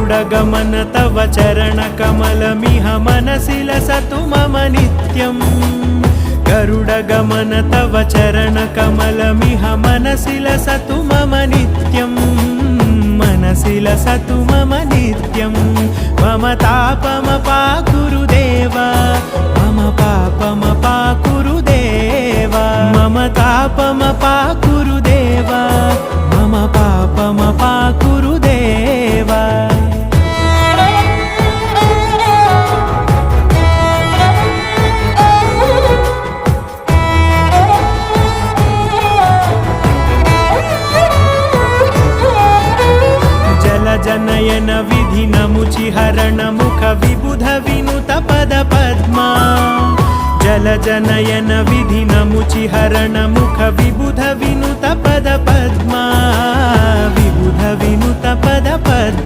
गरुडगमन तव चरणकमलमिह मनसि लसतु मम नित्यम् गरुडगमन तव चरणकमलमिह मनसि लसतु मम नित्यम् मनसि लसतु मम नित्यम् मम तापमपाकुरु देव मम पापमपाकुरु देव मम तापमपाकुरु देव मम पापमपाकुरु देव जनयन विधिनमुचिहरण मुख विबुध विनुत पद पद्मा जल जनयन विधिनमुचिहरण मुख विबुध विनुत पद पद्मा विबुध विनुत पद पद्मा